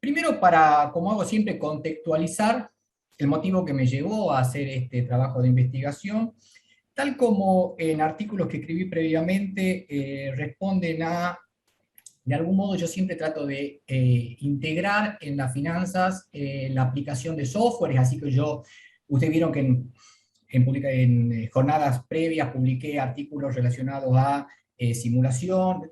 Primero, para, como hago siempre, contextualizar el motivo que me llevó a hacer este trabajo de investigación, tal como en artículos que escribí previamente, responden a, de algún modo yo siempre trato de integrar en las finanzas la aplicación de software, así que ustedes vieron que en jornadas previas publiqué artículos relacionados a simulación,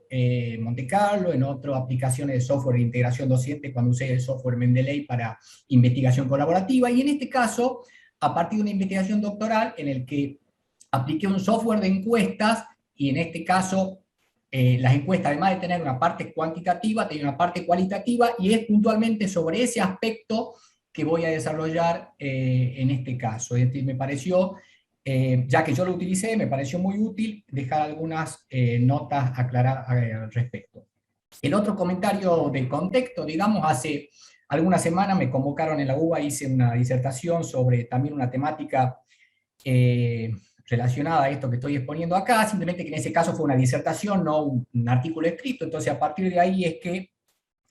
Monte Carlo, en otras aplicaciones de software de integración docente cuando usé el software Mendeley para investigación colaborativa, y en este caso, a partir de una investigación doctoral en el que apliqué un software de encuestas, y en este caso las encuestas, además de tener una parte cuantitativa, tienen una parte cualitativa, y es puntualmente sobre ese aspecto que voy a desarrollar en este caso. Es decir, me pareció, ya que yo lo utilicé, me pareció muy útil dejar algunas notas aclaradas al respecto. El otro comentario del contexto, digamos, hace algunas semanas me convocaron en la UBA, hice una disertación sobre también una temática relacionada a esto que estoy exponiendo acá, simplemente que en ese caso fue una disertación, no un artículo escrito, entonces a partir de ahí es que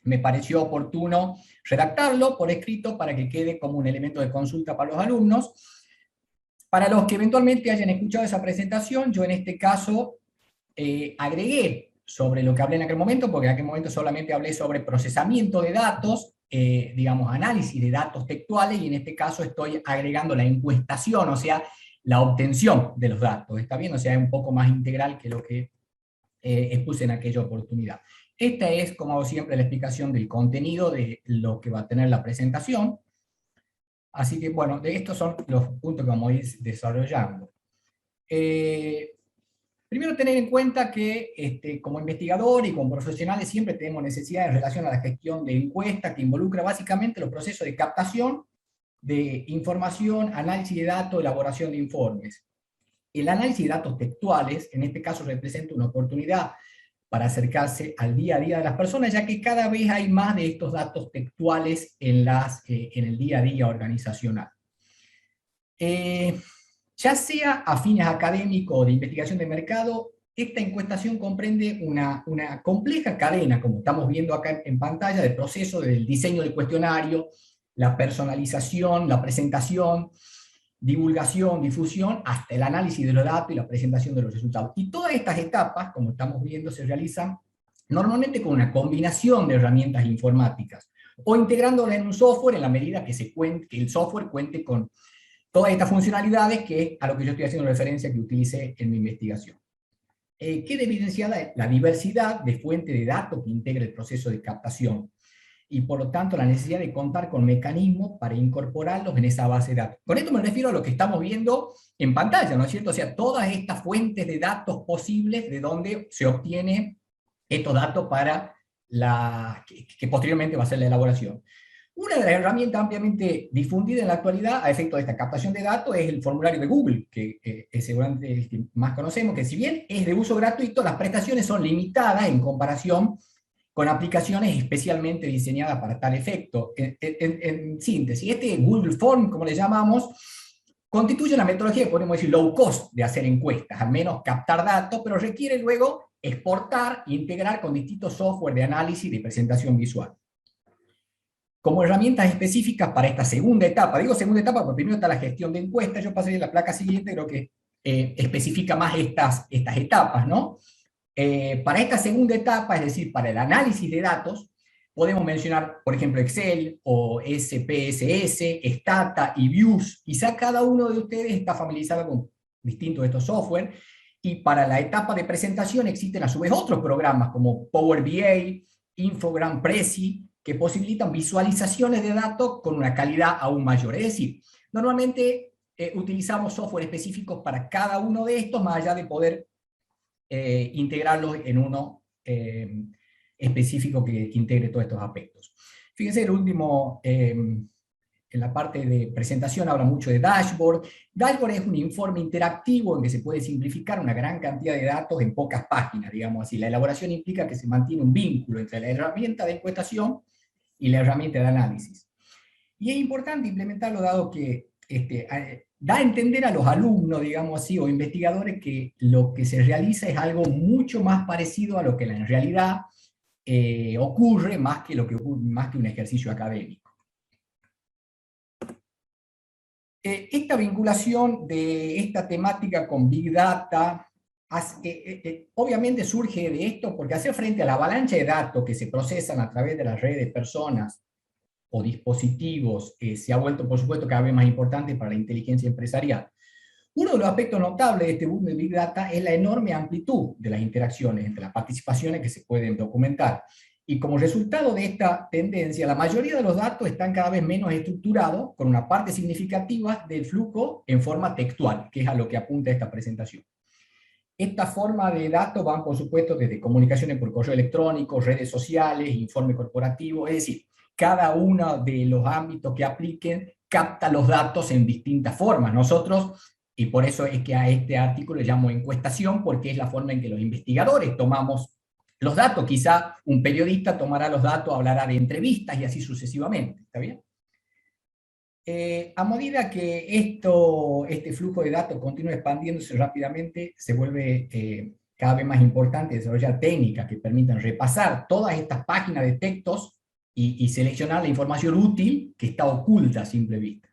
me pareció oportuno redactarlo por escrito para que quede como un elemento de consulta para los alumnos. Para los que eventualmente hayan escuchado esa presentación, yo en este caso agregué sobre lo que hablé en aquel momento, porque en aquel momento solamente hablé sobre procesamiento de datos, digamos, análisis de datos textuales, y en este caso estoy agregando la encuestación, o sea, la obtención de los datos, ¿está bien? O sea, es un poco más integral que lo que expuse en aquella oportunidad. Esta es, como hago siempre, la explicación del contenido de lo que va a tener la presentación. Así que, bueno, de estos son los puntos que vamos a ir desarrollando. Primero, tener en cuenta que como investigador y como profesionales siempre tenemos necesidades en relación a la gestión de encuestas que involucra básicamente los procesos de captación de información, análisis de datos, elaboración de informes. El análisis de datos textuales, en este caso, representa una oportunidad para acercarse al día a día de las personas, ya que cada vez hay más de estos datos textuales en el día a día organizacional. Ya sea a fines académicos o de investigación de mercado, esta encuestación comprende una compleja cadena, como estamos viendo acá en pantalla, de proceso del diseño del cuestionario, la personalización, la presentación, divulgación, difusión, hasta el análisis de los datos y la presentación de los resultados. Y todas estas etapas, como estamos viendo, se realizan normalmente con una combinación de herramientas informáticas, o integrándolas en un software en la medida que el software cuente con todas estas funcionalidades, que es a lo que yo estoy haciendo referencia que utilicé en mi investigación. Queda evidenciada la diversidad de fuentes de datos que integra el proceso de captación, y por lo tanto la necesidad de contar con mecanismos para incorporarlos en esa base de datos. Con esto me refiero a lo que estamos viendo en pantalla, ¿no es cierto? O sea, todas estas fuentes de datos posibles de donde se obtiene estos datos para que posteriormente va a ser la elaboración. Una de las herramientas ampliamente difundidas en la actualidad a efecto de esta captación de datos es el formulario de Google, que es seguramente el que más conocemos, que si bien es de uso gratuito, las prestaciones son limitadas en comparación con aplicaciones especialmente diseñadas para tal efecto. En síntesis, este Google Form, como le llamamos, constituye una metodología, podemos decir, low cost de hacer encuestas, al menos captar datos, pero requiere luego exportar e integrar con distintos software de análisis y de presentación visual. Como herramientas específicas para esta segunda etapa, digo segunda etapa porque primero está la gestión de encuestas, yo pasaré a la placa siguiente, creo que especifica más estas etapas, ¿no? Para esta segunda etapa, es decir, para el análisis de datos, podemos mencionar, por ejemplo, Excel o SPSS, Stata y Views. Quizá cada uno de ustedes está familiarizado con distintos de estos software, y para la etapa de presentación existen a su vez otros programas como Power BI, Infogram, Prezi, que posibilitan visualizaciones de datos con una calidad aún mayor. Es decir, normalmente utilizamos software específicos para cada uno de estos, más allá de poder integrarlos en uno específico que integre todos estos aspectos. Fíjense, el último, en la parte de presentación habla mucho de dashboard. Dashboard es un informe interactivo en que se puede simplificar una gran cantidad de datos en pocas páginas, digamos así. La elaboración implica que se mantiene un vínculo entre la herramienta de encuestación y la herramienta de análisis. Y es importante implementarlo dado que da a entender a los alumnos, digamos así, o investigadores, que lo que se realiza es algo mucho más parecido a lo que en realidad ocurre más que, más que un ejercicio académico. Esta vinculación de esta temática con Big Data obviamente surge de esto porque hacer frente a la avalancha de datos que se procesan a través de las redes de personas o dispositivos se ha vuelto, por supuesto, cada vez más importante para la inteligencia empresarial. Uno de los aspectos notables de este boom de Big Data es la enorme amplitud de las interacciones entre las participaciones que se pueden documentar. Y como resultado de esta tendencia, la mayoría de los datos están cada vez menos estructurados, con una parte significativa del flujo en forma textual, que es a lo que apunta esta presentación. Esta forma de datos van, por supuesto, desde comunicaciones por correo electrónico, redes sociales, informe corporativo, es decir, cada uno de los ámbitos que apliquen capta los datos en distintas formas. Nosotros, y por eso es que a este artículo le llamo encuestación, porque es la forma en que los investigadores tomamos los datos. Quizá un periodista tomará los datos, hablará de entrevistas y así sucesivamente. ¿Está bien? A medida que este flujo de datos continúa expandiéndose rápidamente, se vuelve cada vez más importante desarrollar técnicas que permitan repasar todas estas páginas de textos y seleccionar la información útil que está oculta a simple vista.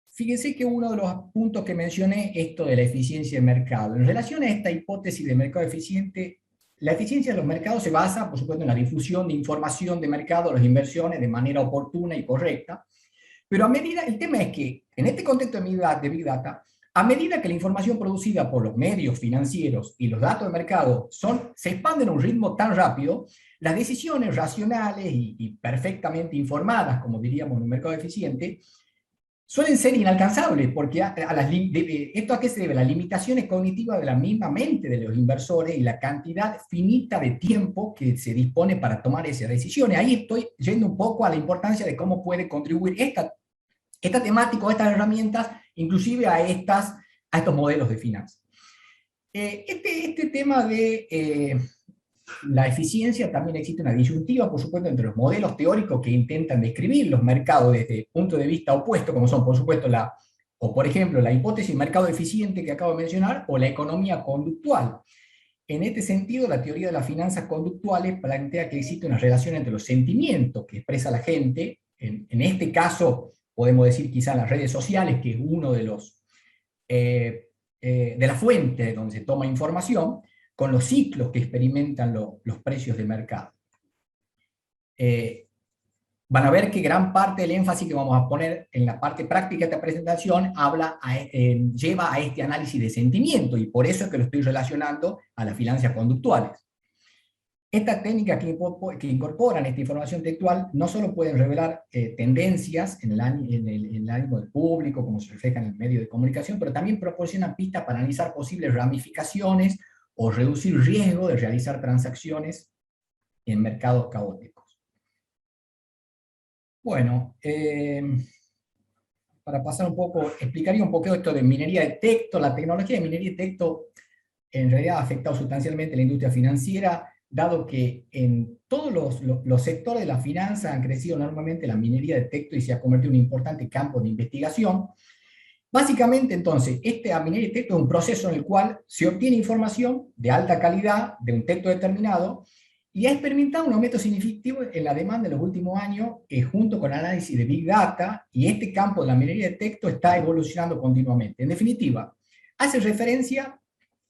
Fíjense que uno de los puntos que mencioné, esto de la eficiencia del mercado. En relación a esta hipótesis de mercado eficiente, la eficiencia de los mercados se basa, por supuesto, en la difusión de información de mercado, las inversiones, de manera oportuna y correcta. Pero el tema es que, en este contexto de Big Data, a medida que la información producida por los medios financieros y los datos de mercado se expanden a un ritmo tan rápido, las decisiones racionales y perfectamente informadas, como diríamos en un mercado eficiente, suelen ser inalcanzables, porque ¿esto a qué se debe? Las limitaciones cognitivas de la misma mente de los inversores y la cantidad finita de tiempo que se dispone para tomar esas decisiones. Ahí estoy yendo un poco a la importancia de cómo puede contribuir esta temática, estas herramientas, inclusive a estos modelos de finanzas. Este tema de la eficiencia, también existe una disyuntiva, por supuesto, entre los modelos teóricos que intentan describir los mercados desde el punto de vista opuesto, como son, por supuesto, por ejemplo, la hipótesis mercado eficiente que acabo de mencionar, o la economía conductual. En este sentido, la teoría de las finanzas conductuales plantea que existe una relación entre los sentimientos que expresa la gente, en este caso, podemos decir quizá las redes sociales, que es uno de la fuente donde se toma información, con los ciclos que experimentan los precios de mercado. Van a ver que gran parte del énfasis que vamos a poner en la parte práctica de esta presentación lleva a este análisis de sentimiento, y por eso es que lo estoy relacionando a las finanzas conductuales. Estas técnicas que incorporan esta información textual no solo pueden revelar tendencias en el ánimo del público, como se refleja en el medio de comunicación, pero también proporcionan pistas para analizar posibles ramificaciones o reducir riesgo de realizar transacciones en mercados caóticos. Bueno, para pasar un poco, explicaría un poco esto de minería de texto. La tecnología de minería de texto en realidad ha afectado sustancialmente la industria financiera, dado que en todos los sectores de la finanza han crecido enormemente la minería de texto y se ha convertido en un importante campo de investigación. Básicamente, entonces, esta minería de texto es un proceso en el cual se obtiene información de alta calidad de un texto determinado y ha experimentado un aumento significativo en la demanda en los últimos años, junto con el análisis de Big Data, y este campo de la minería de texto está evolucionando continuamente. En definitiva, hace referencia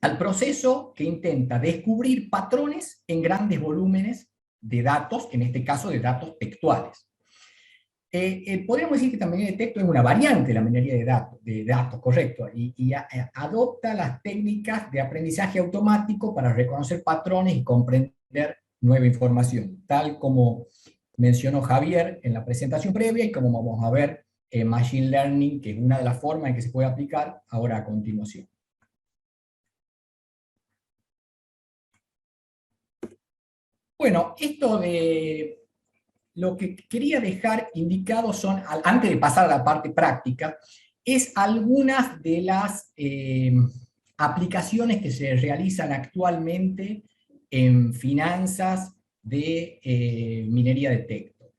al proceso que intenta descubrir patrones en grandes volúmenes de datos, en este caso de datos textuales. Podríamos decir que la minería de texto es una variante de la minería de datos, correcto, y adopta las técnicas de aprendizaje automático para reconocer patrones y comprender nueva información, tal como mencionó Javier en la presentación previa y como vamos a ver en Machine Learning, que es una de las formas en que se puede aplicar ahora a continuación. Bueno, esto de lo que quería dejar indicado son, antes de pasar a la parte práctica, es algunas de las aplicaciones que se realizan actualmente en finanzas de minería de texto.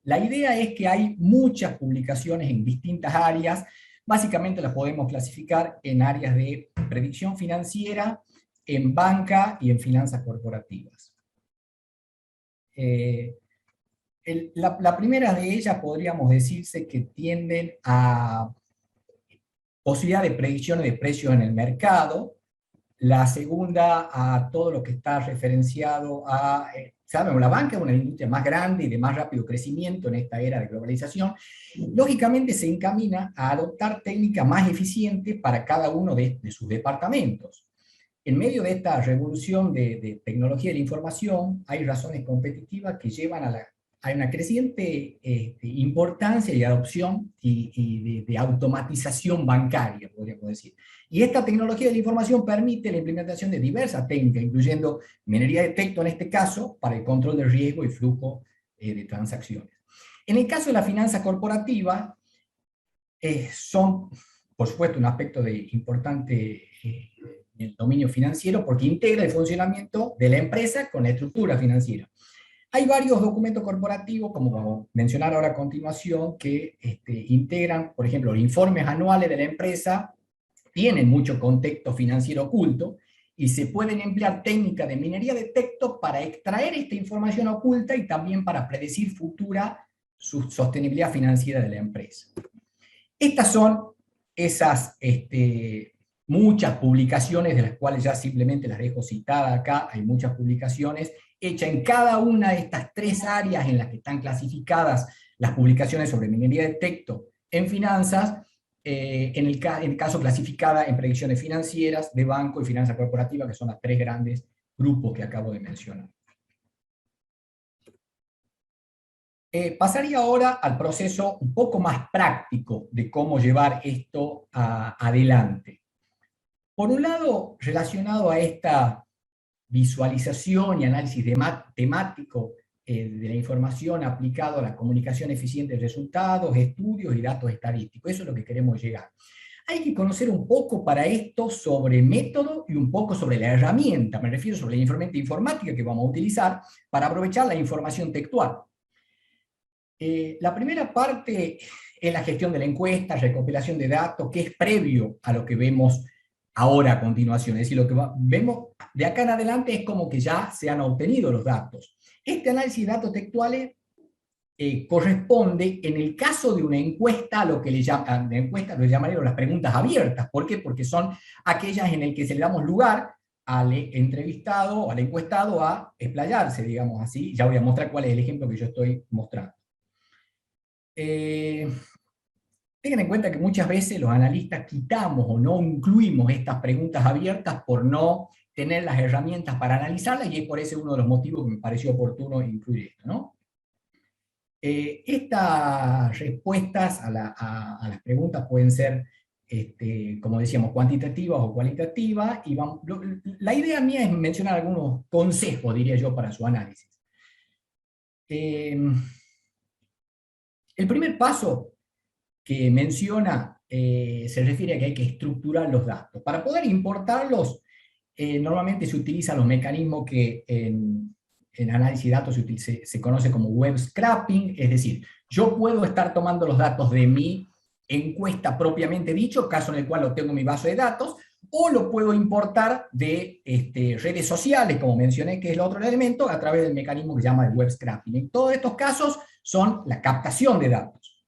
La idea es que hay muchas publicaciones en distintas áreas, básicamente las podemos clasificar en áreas de predicción financiera, en banca y en finanzas corporativas. La primera de ellas podríamos decirse que tienden a posibilidad de predicciones de precios en el mercado. La segunda, a todo lo que está referenciado a, sabemos, la banca es una industria más grande y de más rápido crecimiento en esta era de globalización. Lógicamente se encamina a adoptar técnicas más eficientes para cada uno de sus departamentos. En medio de esta revolución de tecnología de la información, hay razones competitivas que llevan a una creciente importancia y adopción de automatización bancaria, podríamos decir. Y esta tecnología de la información permite la implementación de diversas técnicas, incluyendo minería de texto en este caso, para el control de riesgo y flujo de transacciones. En el caso de la finanza corporativa, son, por supuesto, un aspecto importante en el dominio financiero porque integra el funcionamiento de la empresa con la estructura financiera. Hay varios documentos corporativos, como vamos a mencionar ahora a continuación, que integran, por ejemplo, los informes anuales de la empresa, tienen mucho contexto financiero oculto, y se pueden emplear técnicas de minería de texto para extraer esta información oculta y también para predecir futura sostenibilidad financiera de la empresa. Estas son esas muchas publicaciones, de las cuales ya simplemente las dejo citadas acá. Hay muchas publicaciones hechas en cada una de estas tres áreas en las que están clasificadas las publicaciones sobre minería de texto en finanzas, en el caso clasificada en predicciones financieras, de banco y finanza corporativa, que son los tres grandes grupos que acabo de mencionar. Pasaría ahora al proceso un poco más práctico de cómo llevar esto adelante. Por un lado, relacionado a esta visualización y análisis temático de la información aplicado a la comunicación eficiente de resultados, estudios y datos estadísticos. Eso es lo que queremos llegar. Hay que conocer un poco para esto sobre el método y un poco sobre la herramienta. Me refiero sobre la herramienta informática que vamos a utilizar para aprovechar la información textual. La primera parte es la gestión de la encuesta, recopilación de datos, que es previo a lo que vemos ahora a continuación. Es decir, lo que vemos de acá en adelante es como que ya se han obtenido los datos. Este análisis de datos textuales corresponde, en el caso de una encuesta, a lo que le llamaríamos las preguntas abiertas. ¿Por qué? Porque son aquellas en las que se le damos lugar al entrevistado o al encuestado a explayarse, digamos así. Ya voy a mostrar cuál es el ejemplo que yo estoy mostrando. Tengan en cuenta que muchas veces los analistas quitamos o no incluimos estas preguntas abiertas por no tener las herramientas para analizarlas, y es por eso uno de los motivos que me pareció oportuno incluir esto, ¿no? Estas respuestas a las preguntas pueden ser, como decíamos, cuantitativas o cualitativas, y la idea mía es mencionar algunos consejos, diría yo, para su análisis. El primer paso que menciona se refiere a que hay que estructurar los datos. Para poder importarlos, normalmente se utilizan los mecanismos que en análisis de datos se conoce como web scraping, es decir, yo puedo estar tomando los datos de mi encuesta propiamente dicho, caso en el cual lo tengo en mi base de datos, o lo puedo importar de redes sociales, como mencioné, que es el otro elemento, a través del mecanismo que se llama el web scraping. En todos estos casos son la captación de datos.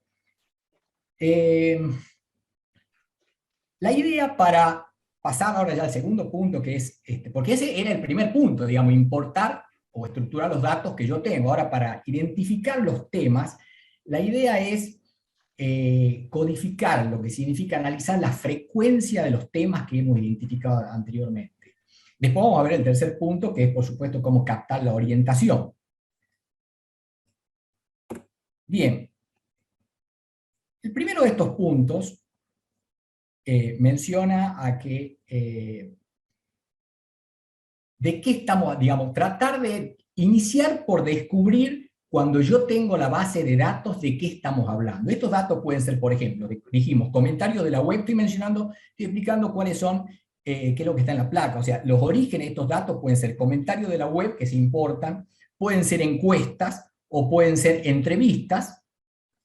La idea para pasar ahora ya al segundo punto, que es, porque ese era el primer punto, digamos, importar o estructurar los datos que yo tengo. Ahora, para identificar los temas, la idea es codificar, lo que significa analizar la frecuencia de los temas que hemos identificado anteriormente. Después vamos a ver el tercer punto, que es, por supuesto, cómo captar la orientación. Bien. El primero de estos puntos menciona a que de qué estamos, digamos, tratar de iniciar por descubrir, cuando yo tengo la base de datos, de qué estamos hablando. Estos datos pueden ser, por ejemplo, dijimos, comentarios de la web, estoy explicando cuáles son, qué es lo que está en la placa. O sea, los orígenes de estos datos pueden ser comentarios de la web que se importan, pueden ser encuestas o pueden ser entrevistas.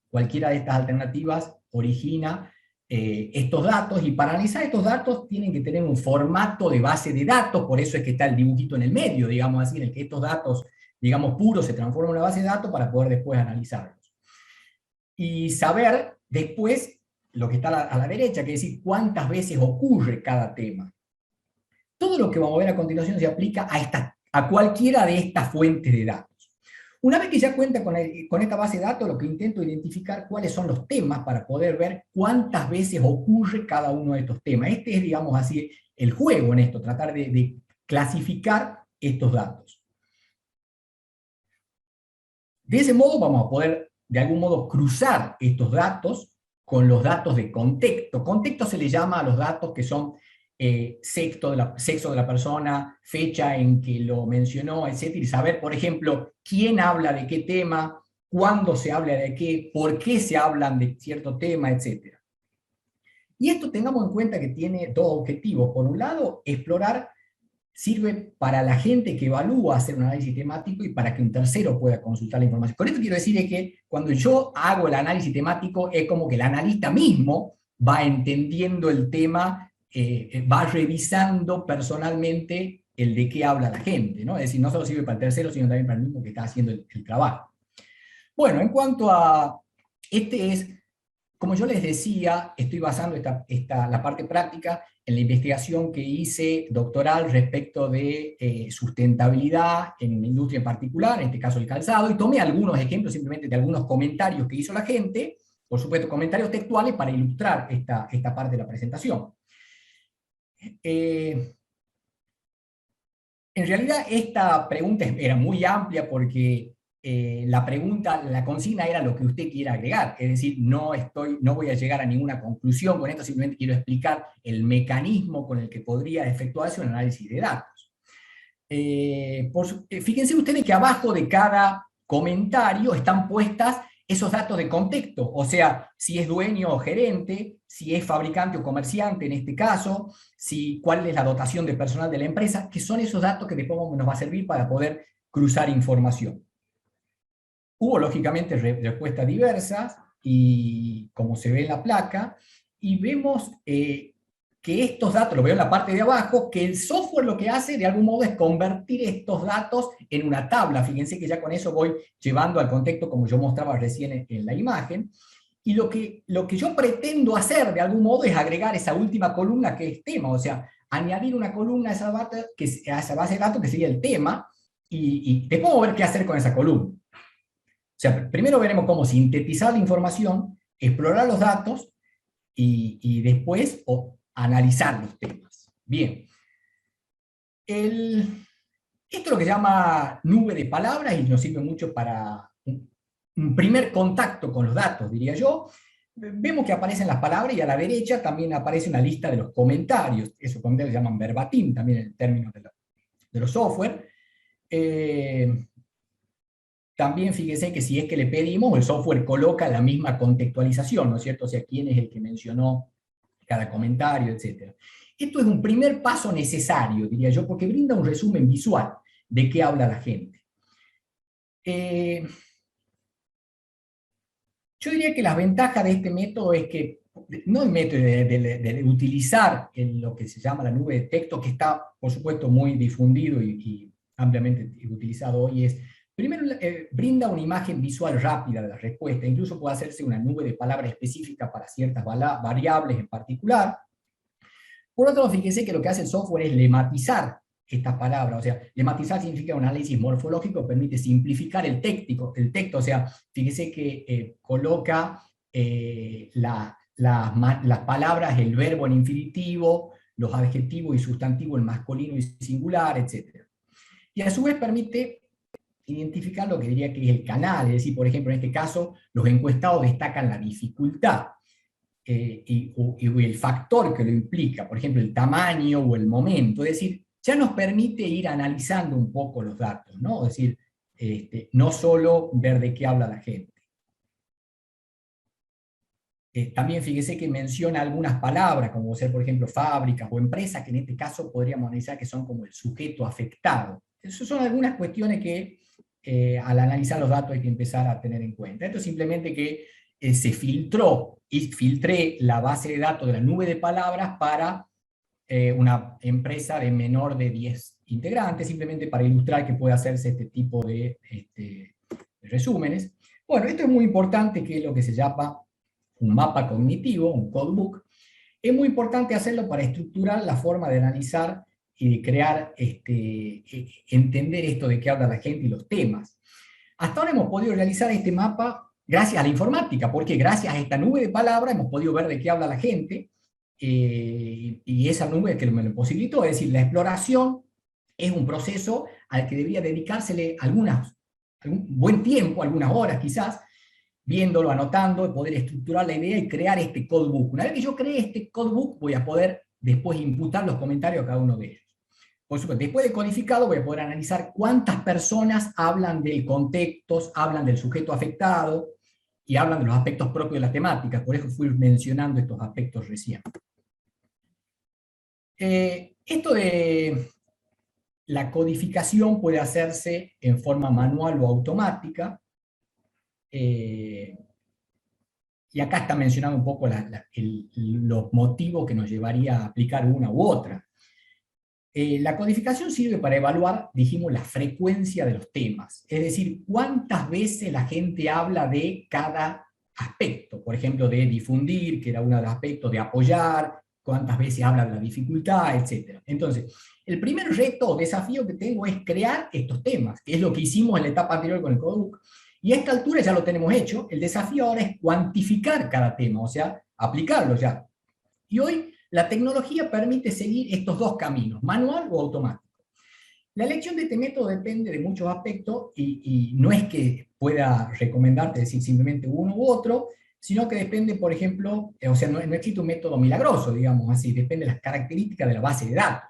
Cualquiera de estas alternativas origina estos datos, y para analizar estos datos tienen que tener un formato de base de datos, por eso es que está el dibujito en el medio, digamos así, en el que estos datos, digamos, puros se transforman en una base de datos para poder después analizarlos. Y saber después lo que está a la derecha, que es decir, cuántas veces ocurre cada tema. Todo lo que vamos a ver a continuación se aplica a cualquiera de estas fuentes de datos. Una vez que ya cuenta con esta base de datos, lo que intento es identificar cuáles son los temas para poder ver cuántas veces ocurre cada uno de estos temas. Este es, digamos así, el juego en esto, tratar de clasificar estos datos. De ese modo vamos a poder, de algún modo, cruzar estos datos con los datos de contexto. Contexto se le llama a los datos que son sexo de la persona, fecha en que lo mencionó, etc. Y saber, por ejemplo, quién habla de qué tema, cuándo se habla de qué, por qué se hablan de cierto tema, etc. Y esto tengamos en cuenta que tiene dos objetivos. Por un lado, explorar sirve para la gente que evalúa hacer un análisis temático y para que un tercero pueda consultar la información. Con esto quiero decir es que cuando yo hago el análisis temático es como que el analista mismo va entendiendo el tema, va revisando personalmente el de qué habla la gente, ¿no? Es decir, no solo sirve para el tercero, sino también para el mismo que está haciendo el trabajo. Bueno, en cuanto a, como yo les decía, estoy basando la parte práctica en la investigación que hice doctoral respecto de sustentabilidad en una industria en particular, en este caso el calzado, y tomé algunos ejemplos simplemente de algunos comentarios que hizo la gente, por supuesto comentarios textuales para ilustrar esta parte de la presentación. En realidad esta pregunta era muy amplia porque la consigna era lo que usted quiera agregar, es decir, no voy a llegar a ninguna conclusión con esto, simplemente quiero explicar el mecanismo con el que podría efectuarse un análisis de datos. Fíjense ustedes que abajo de cada comentario están puestas esos datos de contexto, o sea, si es dueño o gerente, si es fabricante o comerciante en este caso, cuál es la dotación de personal de la empresa, que son esos datos que después nos va a servir para poder cruzar información. Hubo, lógicamente, respuestas diversas, y como se ve en la placa, y vemos que estos datos, lo veo en la parte de abajo, que el software lo que hace, de algún modo, es convertir estos datos en una tabla. Fíjense que ya con eso voy llevando al contexto, como yo mostraba recién en la imagen, y lo que yo pretendo hacer, de algún modo, es agregar esa última columna que es tema, o sea, añadir una columna a esa base de datos que sería el tema, y después vamos a ver qué hacer con esa columna. O sea, primero veremos cómo sintetizar la información, explorar los datos y después analizar los temas. Bien. Esto es lo que se llama nube de palabras y nos sirve mucho para un primer contacto con los datos, diría yo. Vemos que aparecen las palabras y a la derecha también aparece una lista de los comentarios. Esos comentarios se llaman verbatim, también en términos de los software. También fíjese que si es que le pedimos, el software coloca la misma contextualización, ¿no es cierto? O sea, quién es el que mencionó cada comentario, etc. Esto es un primer paso necesario, diría yo, porque brinda un resumen visual de qué habla la gente. Yo diría que la ventaja de este método es que, no el método de utilizar lo que se llama la nube de texto, que está, por supuesto, muy difundido y ampliamente utilizado hoy, es primero, brinda una imagen visual rápida de la respuesta, incluso puede hacerse una nube de palabras específica para ciertas variables en particular. Por otro lado, fíjense que lo que hace el software es lematizar estas palabras, o sea, lematizar significa un análisis morfológico, permite simplificar el texto, o sea, fíjese que coloca las palabras, el verbo en infinitivo, los adjetivos y sustantivos en masculino y singular, etc. Y a su vez permite identificar lo que diría que es el canal, es decir, por ejemplo, en este caso, los encuestados destacan la dificultad y el factor que lo implica, por ejemplo, el tamaño o el momento, es decir, ya nos permite ir analizando un poco los datos, ¿no? Es decir, no solo ver de qué habla la gente. También fíjese que menciona algunas palabras, como ser, por ejemplo, fábricas o empresas, que en este caso podríamos analizar que son como el sujeto afectado. Esas son algunas cuestiones que al analizar los datos hay que empezar a tener en cuenta. Esto es simplemente que se filtró y filtré la base de datos de la nube de palabras para una empresa de menor de 10 integrantes, simplemente para ilustrar que puede hacerse este tipo de resúmenes. Bueno, esto es muy importante, que es lo que se llama un mapa cognitivo, un codebook. Es muy importante hacerlo para estructurar la forma de analizar y de crear, entender esto de qué habla la gente y los temas. Hasta ahora hemos podido realizar este mapa gracias a la informática, porque gracias a esta nube de palabras hemos podido ver de qué habla la gente, y esa nube que me lo posibilitó. Es decir, la exploración es un proceso al que debería dedicársele algún buen tiempo, algunas horas quizás, viéndolo, anotando, poder estructurar la idea y crear este codebook. Una vez que yo cree este codebook, voy a poder después imputar los comentarios a cada uno de ellos. Por supuesto, después de codificado voy a poder analizar cuántas personas hablan del contexto, hablan del sujeto afectado y hablan de los aspectos propios de las temáticas. Por eso fui mencionando estos aspectos recién. Esto de la codificación puede hacerse en forma manual o automática. Y acá está mencionando un poco los motivos que nos llevaría a aplicar una u otra. La codificación sirve para evaluar, dijimos, la frecuencia de los temas, es decir, cuántas veces la gente habla de cada aspecto, por ejemplo, de difundir, que era uno de los aspectos, de apoyar, cuántas veces habla de la dificultad, etc. Entonces, el primer reto o desafío que tengo es crear estos temas, que es lo que hicimos en la etapa anterior con el codebook, y a esta altura ya lo tenemos hecho. El desafío ahora es cuantificar cada tema, o sea, aplicarlo ya. Y hoy la tecnología permite seguir estos dos caminos, manual o automático. La elección de este método depende de muchos aspectos, y no es que pueda recomendarte decir simplemente uno u otro, sino que depende, por ejemplo, o sea, no existe un método milagroso, digamos así, depende de las características de la base de datos.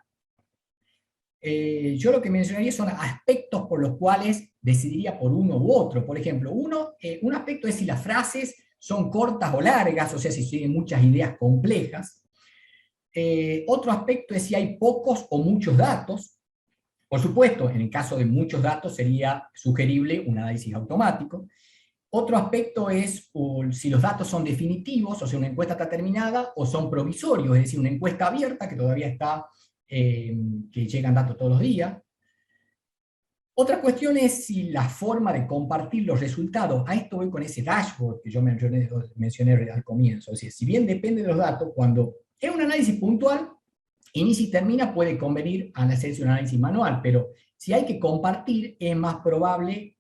Yo lo que mencionaría son aspectos por los cuales decidiría por uno u otro. Por ejemplo, un aspecto es si las frases son cortas o largas, o sea, si tienen muchas ideas complejas. Otro aspecto es si hay pocos o muchos datos. Por supuesto, en el caso de muchos datos sería sugerible un análisis automático. Otro aspecto es si los datos son definitivos, o sea, una encuesta está terminada, o son provisorios, es decir, una encuesta abierta que todavía está, que llegan datos todos los días. Otra cuestión es si la forma de compartir los resultados, a esto voy con ese dashboard que yo mencioné al comienzo, es decir, si bien depende de los datos, cuando es un análisis puntual, inicia y termina, puede convenir hacerse un análisis manual, pero si hay que compartir, es más probable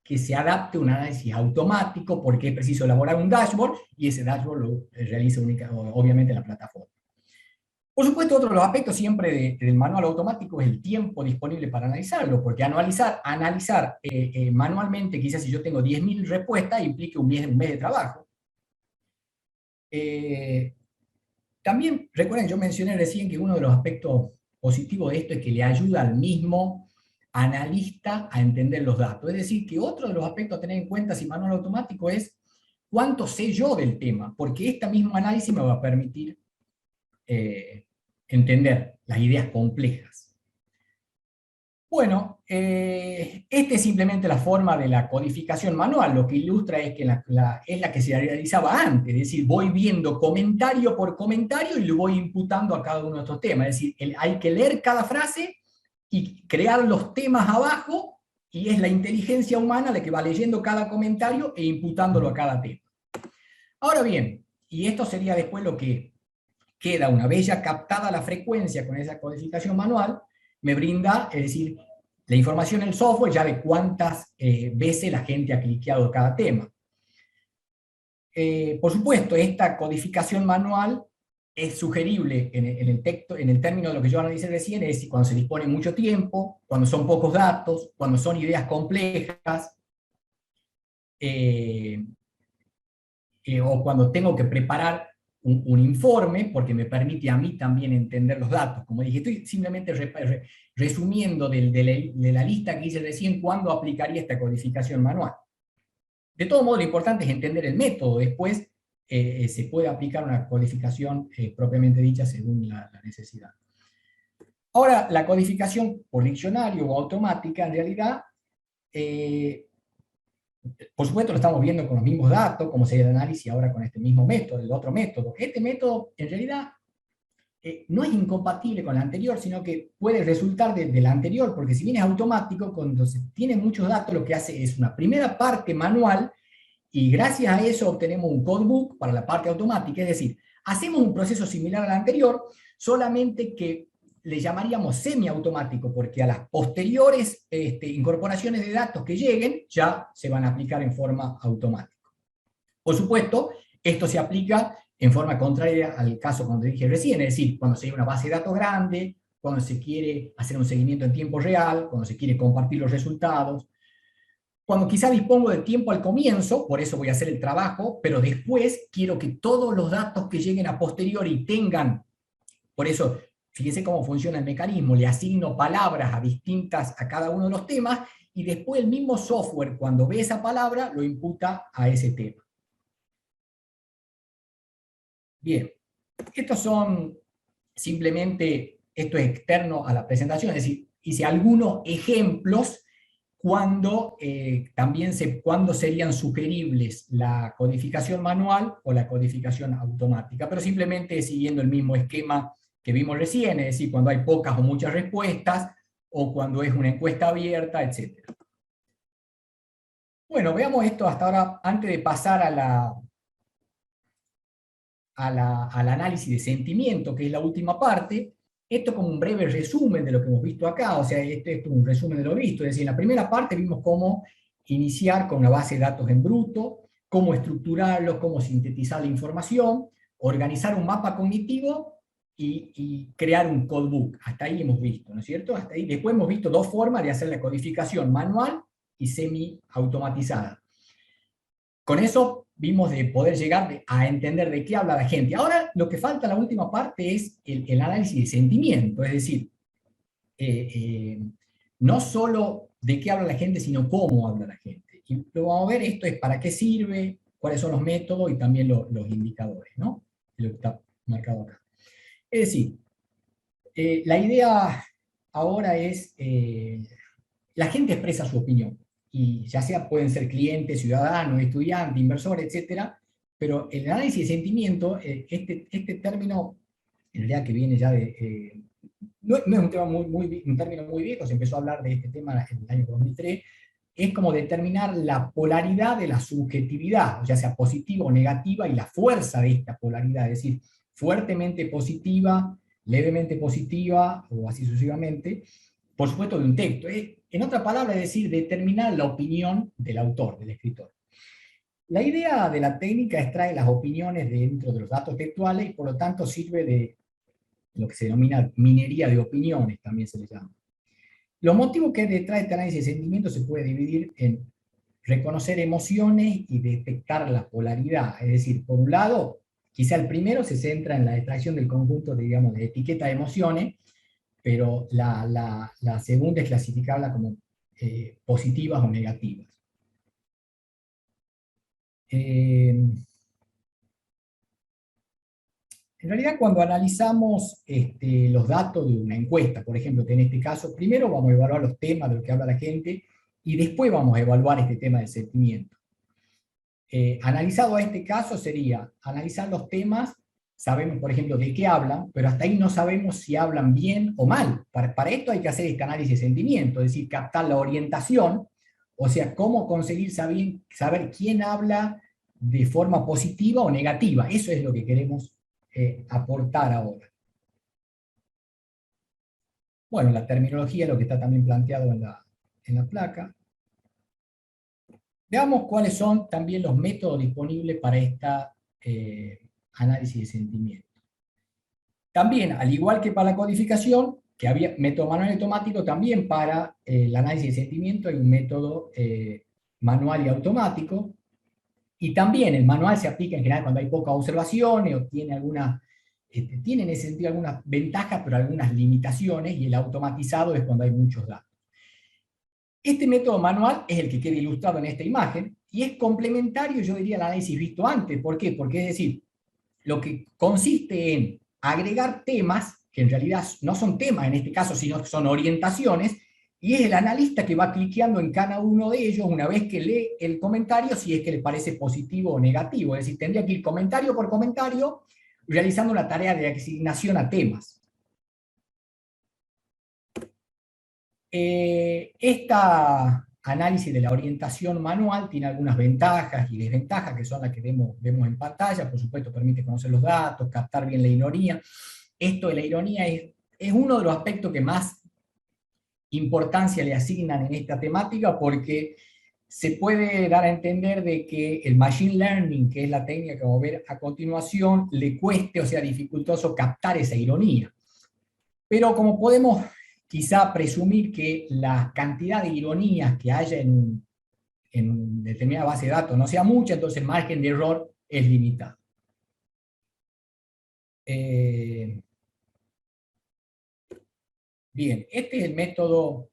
que se adapte un análisis automático, porque es preciso elaborar un dashboard, y ese dashboard lo realiza obviamente la plataforma. Por supuesto, otro de los aspectos siempre del manual automático es el tiempo disponible para analizarlo, porque analizar manualmente, quizás si yo tengo 10.000 respuestas, implica un mes de trabajo. También, recuerden, yo mencioné recién que uno de los aspectos positivos de esto es que le ayuda al mismo analista a entender los datos. Es decir, que otro de los aspectos a tener en cuenta si manual automático es cuánto sé yo del tema, porque este mismo análisis me va a permitir entender las ideas complejas. Bueno, esta es simplemente la forma de la codificación manual. Lo que ilustra es que es la que se realizaba antes, es decir, voy viendo comentario por comentario y lo voy imputando a cada uno de estos temas. Es decir, hay que leer cada frase y crear los temas abajo, y es la inteligencia humana la que va leyendo cada comentario e imputándolo a cada tema. Ahora bien, y esto sería después lo que queda una vez ya captada la frecuencia con esa codificación manual, me brinda, es decir, la información en el software ya de cuántas veces la gente ha cliqueado cada tema. Por supuesto, esta codificación manual es sugerible en el texto, en el término de lo que yo analicé recién, es decir, cuando se dispone mucho tiempo, cuando son pocos datos, cuando son ideas complejas, o cuando tengo que preparar un informe, porque me permite a mí también entender los datos. Como dije, estoy simplemente resumiendo de la lista que hice recién cuándo aplicaría esta codificación manual. De todo modo, lo importante es entender el método. Después se puede aplicar una codificación propiamente dicha según la necesidad. Ahora, la codificación por diccionario o automática, en realidad, Por supuesto lo estamos viendo con los mismos datos, como sería el análisis ahora con este mismo método, el otro método. Este método en realidad no es incompatible con el anterior, sino que puede resultar del anterior, porque si bien es automático, cuando se tiene muchos datos, lo que hace es una primera parte manual, y gracias a eso obtenemos un codebook para la parte automática, es decir, hacemos un proceso similar al anterior, solamente que le llamaríamos semiautomático, porque a las posteriores incorporaciones de datos que lleguen ya se van a aplicar en forma automática. Por supuesto, esto se aplica en forma contraria al caso cuando dije recién, es decir, cuando se hay una base de datos grande, cuando se quiere hacer un seguimiento en tiempo real, cuando se quiere compartir los resultados, cuando quizá dispongo de tiempo al comienzo, por eso voy a hacer el trabajo, pero después quiero que todos los datos que lleguen a posteriori tengan, por eso, fíjense cómo funciona el mecanismo, le asigno palabras a cada uno de los temas, y después el mismo software, cuando ve esa palabra, lo imputa a ese tema. Bien, estos son simplemente, esto es externo a la presentación, es decir, hice algunos ejemplos cuando cuando serían sugeribles la codificación manual o la codificación automática, pero simplemente siguiendo el mismo esquema que vimos recién, es decir, cuando hay pocas o muchas respuestas, o cuando es una encuesta abierta, etc. Bueno, veamos esto hasta ahora, antes de pasar al análisis de sentimiento, que es la última parte. Esto como un breve resumen de lo que hemos visto acá, o sea, esto es un resumen de lo visto, es decir, en la primera parte vimos cómo iniciar con una base de datos en bruto, cómo estructurarlo, cómo sintetizar la información, organizar un mapa cognitivo y crear un codebook. Hasta ahí hemos visto, ¿no es cierto? Hasta ahí. Después hemos visto dos formas de hacer la codificación, manual y semi-automatizada. Con eso vimos de poder llegar a entender de qué habla la gente. Ahora lo que falta en la última parte es el análisis de sentimiento, es decir, no solo de qué habla la gente, sino cómo habla la gente. Y lo vamos a ver, esto es para qué sirve, cuáles son los métodos y también los indicadores, ¿no? Lo que está marcado acá. Es decir, la idea ahora es, la gente expresa su opinión, y ya sea pueden ser clientes, ciudadanos, estudiantes, inversores, etcétera, pero el análisis de sentimiento, este término, en realidad que viene ya de, no es un tema un término muy viejo, se empezó a hablar de este tema en el año 2003, es como determinar la polaridad de la subjetividad, ya sea positiva o negativa, y la fuerza de esta polaridad, es decir, fuertemente positiva, levemente positiva, o así sucesivamente, por supuesto de un texto. En otra palabra, es decir, determinar la opinión del autor, del escritor. La idea de la técnica extrae las opiniones dentro de los datos textuales y por lo tanto sirve de lo que se denomina minería de opiniones, también se le llama. Los motivos que detrás de este análisis de sentimientos se puede dividir en reconocer emociones y detectar la polaridad. Es decir, por un lado, quizá el primero se centra en la extracción del conjunto, digamos, de etiqueta de emociones, pero la segunda es clasificarla como positivas o negativas. En realidad, cuando analizamos los datos de una encuesta, por ejemplo, que en este caso, primero vamos a evaluar los temas de lo que habla la gente, y después vamos a evaluar este tema del sentimiento. Analizado a este caso sería analizar los temas, sabemos, por ejemplo, de qué hablan, pero hasta ahí no sabemos si hablan bien o mal. Para esto hay que hacer este análisis de sentimiento, es decir, captar la orientación, o sea, cómo conseguir saber quién habla de forma positiva o negativa. Eso es lo que queremos aportar ahora. Bueno, la terminología es lo que está también planteado en la placa. Veamos cuáles son también los métodos disponibles para esta análisis de sentimiento. También, al igual que para la codificación, que había método manual y automático, también para el análisis de sentimiento hay un método manual y automático. Y también el manual se aplica en general cuando hay pocas observaciones o tiene en ese sentido algunas ventajas, pero algunas limitaciones, y el automatizado es cuando hay muchos datos. Este método manual es el que queda ilustrado en esta imagen, y es complementario, yo diría, al análisis visto antes. ¿Por qué? Porque es decir, lo que consiste en agregar temas, que en realidad no son temas en este caso, sino que son orientaciones, y es el analista que va cliqueando en cada uno de ellos una vez que lee el comentario, si es que le parece positivo o negativo. Es decir, tendría que ir comentario por comentario, realizando una tarea de asignación a temas. Esta análisis de la orientación manual tiene algunas ventajas y desventajas, que son las que vemos en pantalla. Por supuesto, permite conocer los datos, captar bien la ironía. Esto de la ironía es uno de los aspectos que más importancia le asignan en esta temática, porque se puede dar a entender de que el machine learning, que es la técnica que vamos a ver a continuación, le cueste o sea dificultoso captar esa ironía. Pero como podemos quizá presumir que la cantidad de ironías que haya en determinada base de datos no sea mucha, entonces el margen de error es limitado. Bien, este es el método.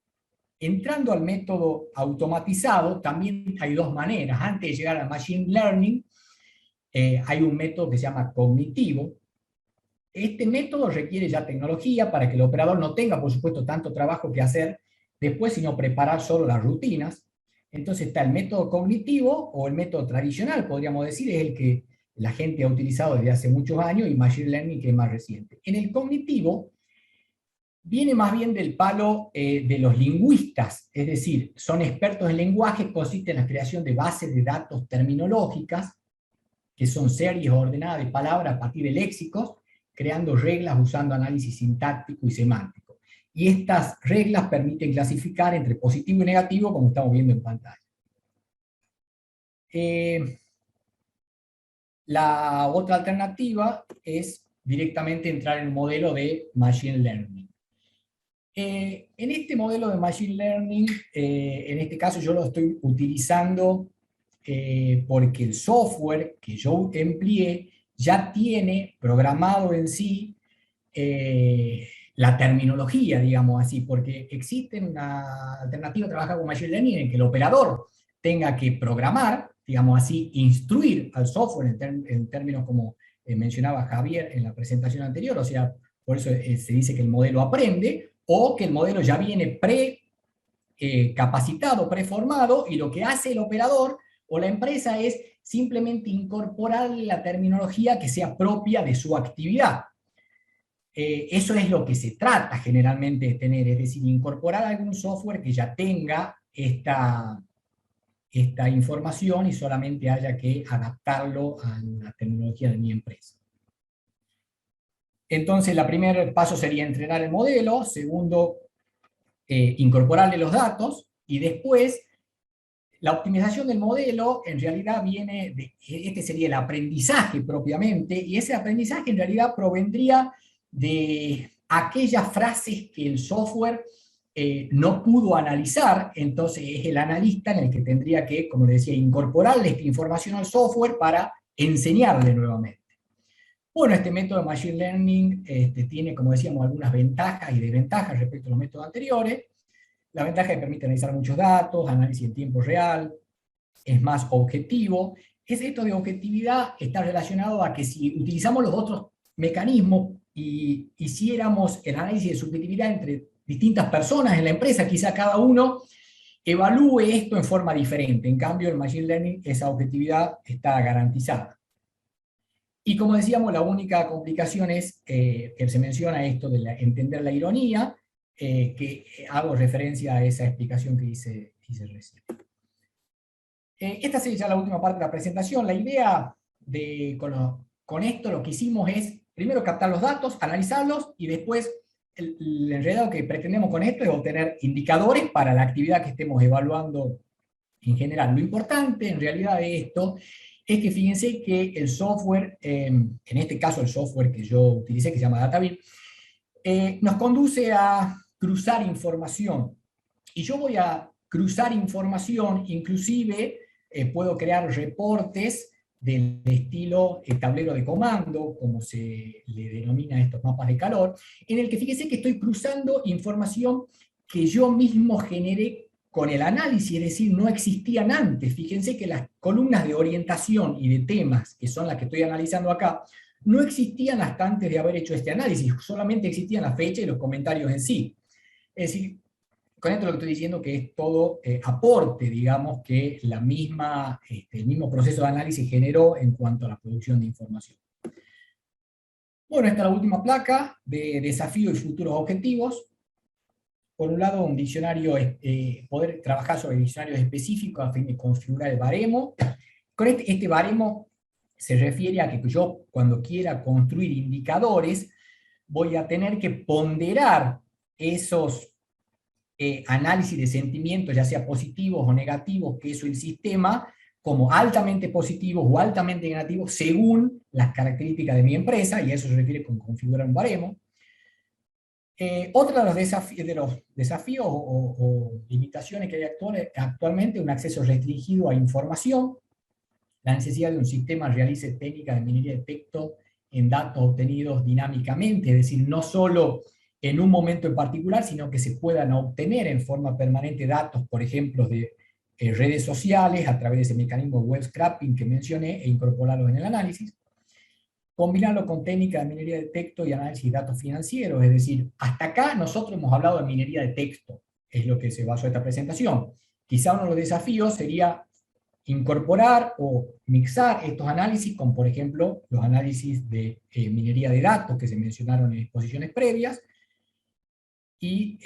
Entrando al método automatizado, también hay dos maneras. Antes de llegar al machine learning, hay un método que se llama cognitivo. Este método requiere ya tecnología para que el operador no tenga, por supuesto, tanto trabajo que hacer después, sino preparar solo las rutinas. Entonces está el método cognitivo, o el método tradicional, podríamos decir, es el que la gente ha utilizado desde hace muchos años, y machine learning, que es más reciente. En el cognitivo, viene más bien del palo de los lingüistas, es decir, son expertos en lenguaje, consiste en la creación de bases de datos terminológicas, que son series ordenadas de palabras a partir de léxicos, creando reglas usando análisis sintáctico y semántico. Y estas reglas permiten clasificar entre positivo y negativo, como estamos viendo en pantalla. La otra alternativa es directamente entrar en un modelo de machine learning. En este modelo de machine learning, en este caso yo lo estoy utilizando porque el software que yo empleé ya tiene programado en sí la terminología, digamos así, porque existe una alternativa a trabajar con machine learning en que el operador tenga que programar, digamos así, instruir al software en términos como mencionaba Javier en la presentación anterior, o sea, por eso se dice que el modelo aprende, o que el modelo ya viene capacitado, preformado, y lo que hace el operador o la empresa es simplemente incorporarle la terminología que sea propia de su actividad. Eso es lo que se trata generalmente de tener, es decir, incorporar algún software que ya tenga esta información y solamente haya que adaptarlo a la tecnología de mi empresa. Entonces, el primer paso sería entrenar el modelo, segundo, incorporarle los datos, y después la optimización del modelo en realidad viene este sería el aprendizaje propiamente, y ese aprendizaje en realidad provendría de aquellas frases que el software no pudo analizar. Entonces es el analista en el que tendría que, como les decía, incorporarle esta información al software para enseñarle nuevamente. Bueno, este método de Machine Learning tiene, como decíamos, algunas ventajas y desventajas respecto a los métodos anteriores. La ventaja es que permite analizar muchos datos, análisis en tiempo real, es más objetivo. Esto de objetividad está relacionado a que si utilizamos los otros mecanismos y hiciéramos el análisis de subjetividad entre distintas personas en la empresa, quizá cada uno evalúe esto en forma diferente. En cambio, en Machine Learning esa objetividad está garantizada. Y como decíamos, la única complicación es que se menciona esto de entender la ironía, que hago referencia a esa explicación que hice recién. Esta sería ya la última parte de la presentación. La idea con esto lo que hicimos es, primero captar los datos, analizarlos, y después el enredado que pretendemos con esto es obtener indicadores para la actividad que estemos evaluando en general. Lo importante en realidad de esto es que fíjense que el software, en este caso el software que yo utilicé, que se llama DataVis, nos conduce a cruzar información. Y yo voy a cruzar información, inclusive puedo crear reportes del estilo tablero de comando, como se le denomina a estos mapas de calor, en el que fíjense que estoy cruzando información que yo mismo generé con el análisis, es decir, no existían antes. Fíjense que las columnas de orientación y de temas, que son las que estoy analizando acá, no existían hasta antes de haber hecho este análisis, solamente existían la fecha y los comentarios en sí. Es decir, con esto lo que estoy diciendo que es todo aporte, digamos, que el mismo proceso de análisis generó en cuanto a la producción de información. Bueno, esta es la última placa de desafíos y futuros objetivos. Por un lado, un diccionario, poder trabajar sobre diccionarios específicos a fin de configurar el baremo. Con este baremo se refiere a que yo, cuando quiera construir indicadores, voy a tener que ponderar esos análisis de sentimientos, ya sea positivos o negativos, que hizo el sistema, como altamente positivos o altamente negativos, según las características de mi empresa, y a eso se refiere con configurar un baremo. Otro de los desafíos o limitaciones que hay actualmente, un acceso restringido a información, la necesidad de un sistema realice técnicas de minería de texto en datos obtenidos dinámicamente, es decir, no solo en un momento en particular, sino que se puedan obtener en forma permanente datos, por ejemplo, de redes sociales a través de ese mecanismo de web scraping que mencioné e incorporarlos en el análisis. Combinarlo con técnicas de minería de texto y análisis de datos financieros, es decir, hasta acá nosotros hemos hablado de minería de texto, es lo que se basó esta presentación. Quizá uno de los desafíos sería incorporar o mixar estos análisis con, por ejemplo, los análisis de minería de datos que se mencionaron en exposiciones previas, y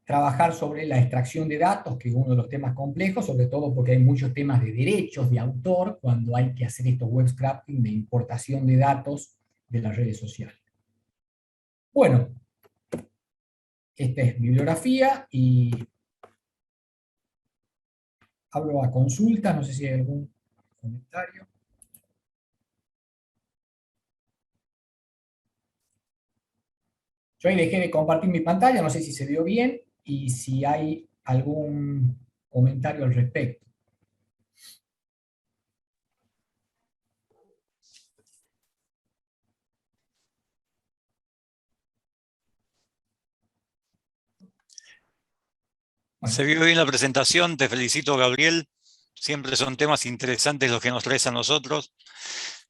trabajar sobre la extracción de datos, que es uno de los temas complejos, sobre todo porque hay muchos temas de derechos de autor cuando hay que hacer estos web scraping de importación de datos de las redes sociales. Bueno, esta es bibliografía y abro a consulta, no sé si hay algún comentario. Yo ahí dejé de compartir mi pantalla, no sé si se vio bien y si hay algún comentario al respecto. Se vio bien la presentación, te felicito, Gabriel. Siempre son temas interesantes los que nos traes a nosotros.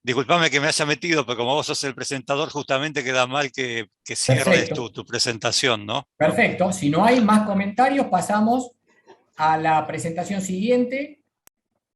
Disculpame que me haya metido, pero como vos sos el presentador, justamente queda mal que cierres tu presentación, ¿no? Perfecto. Si no hay más comentarios, pasamos a la presentación siguiente,